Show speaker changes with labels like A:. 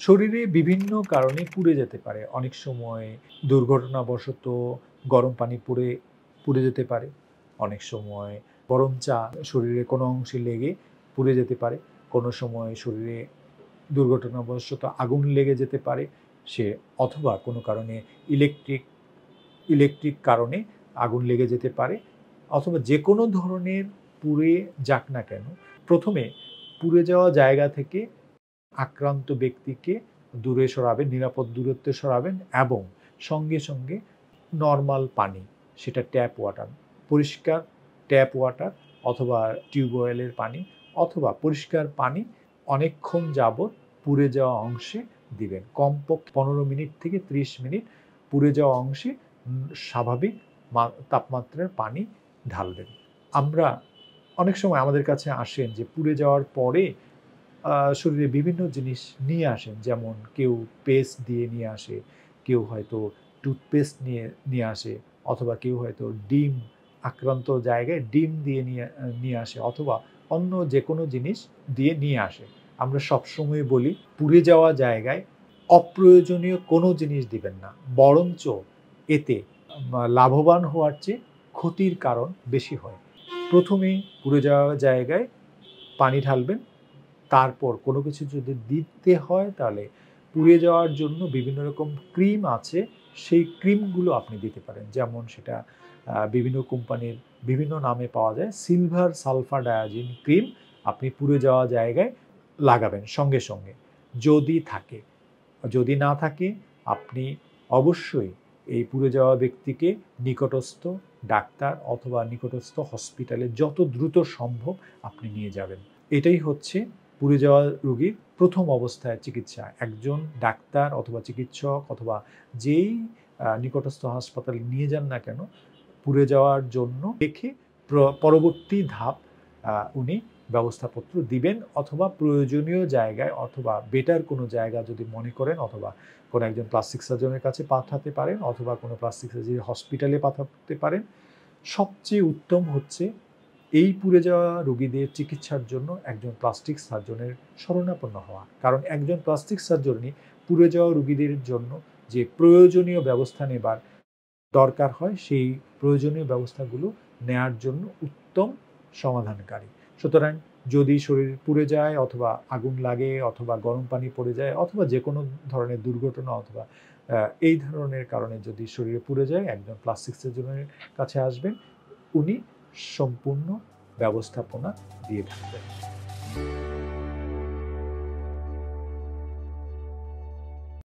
A: শরীরে বিভিন্ন কারণে পুড়ে যেতে পারে। অনেক সময় দুর্ঘটনাবশত গরম পানি পুড়ে যেতে পারে। অনেক সময় গরম চা শরীরের কোনো অংশে লেগে পুড়ে যেতে পারে। কোনো সময় শরীরে দুর্ঘটনাবশত আগুন লেগে যেতে পারে। অথবা কোনো কারণে ইলেকট্রিক ইলেকট্রিক কারণে আগুন লেগে যেতে পারে। অথবা যেকোনো ধরনের পুড়ে যাক না কেন, ১ম এ পুড়ে যাওয়া জায়গা থেকে আক্রান্ত ব্যক্তিকে দূরে সরাবেন, নিরাপদ দূরত্বে সরাবেন এবং সঙ্গে, সঙ্গে নরমাল পানি, সেটা ট্যাপ ওয়াটার, পরিষ্কার ট্যাপ ওয়াটার অথবা টিউবওয়েলের পানি অথবা পরিষ্কার পানি অনেকক্ষণ যাবৎ পুড়ে যাওয়া অংশে দিবেন। কমপক্ষে ১৫ মিনিট থেকে ৩০ মিনিট পুড়ে যাওয়া অংশে স্বাভাবিক তাপমাত্রার পানি ঢালবেন। আমরা অনেক সময় আমাদের কাছে আসেন যে পুড়ে যাওয়ার পরে শরীরে বিভিন্ন জিনিস নিয়ে আসেন। যেমন কেউ পেস্ট দিয়ে নিয়ে আসে, কেউ হয়তো টুথপেস্ট নিয়ে আসে অথবা কেউ হয়তো ডিম, আক্রান্ত জায়গায় ডিম দিয়ে নিয়ে আসে অথবা অন্য যেকোনো জিনিস দিয়ে নিয়ে আসে। আমরা সবসময় বলি পুড়ে যাওয়া জায়গায় অপ্রয়োজনীয় কোনো জিনিস দিবেন না। বরঞ্চ এতে লাভবান হওয়ার চেয়ে ক্ষতির কারণ বেশি হয়। ১ম এ পুড়ে যাওয়া জায়গায় পানি ঢালবেন। তারপর কোনো কিছু যদি দিতে হয় তাহলে পুড়ে যাওয়ার জন্য বিভিন্ন রকম ক্রিম আছে, সেই ক্রিমগুলো আপনি দিতে পারেন। যেমন সেটা বিভিন্ন কোম্পানির বিভিন্ন নামে পাওয়া যায়। সিলভার সালফার ডায়াজিন ক্রিম আপনি পুড়ে যাওয়া জায়গায় লাগাবেন সঙ্গে, সঙ্গে যদি থাকে। যদি না থাকে আপনি অবশ্যই এই পুড়ে যাওয়া ব্যক্তিকে নিকটস্থ ডাক্তার অথবা নিকটস্থ হসপিটালে যত দ্রুত সম্ভব আপনি নিয়ে যাবেন। এটাই হচ্ছে পুড়ে যাওয়া রোগীর ১ম অবস্থায় চিকিৎসা। একজন ডাক্তার অথবা চিকিৎসক অথবা যেই নিকটস্থ হাসপাতালে নিয়ে যান না কেন, পুড়ে যাওয়ার জন্য দেখে পরবর্তী ধাপ উনি ব্যবস্থাপত্র দিবেন অথবা প্রয়োজনীয় জায়গায় অথবা বেটার কোনো জায়গা যদি মনে করেন অথবা কোনো একজন প্লাস্টিক সার্জনের কাছে পাঠাতে পারেন অথবা কোনো প্লাস্টিক সার্জারি হসপিটালে পাঠাতে পারেন। সবচেয়ে উত্তম হচ্ছে এই পুড়ে যাওয়া রোগীদের চিকিৎসার জন্য একজন প্লাস্টিক সার্জনের শরণাপন্ন হওয়া। কারণ একজন প্লাস্টিক সার্জনই পুড়ে যাওয়া রোগীদের জন্য যে প্রয়োজনীয় ব্যবস্থা নেবার দরকার হয়, সেই প্রয়োজনীয় ব্যবস্থাগুলো নেয়ার জন্য উত্তম সমাধানকারী। সুতরাং যদি শরীর পুড়ে যায় অথবা আগুন লাগে অথবা গরম পানি পড়ে যায় অথবা যেকোনো ধরনের দুর্ঘটনা অথবা এই ধরনের কারণে যদি শরীরে পুড়ে যায়, একজন প্লাস্টিক সার্জনের কাছে আসবেন। উনি সম্পূর্ণ ব্যবস্থাপনা দিয়ে থাকবেন।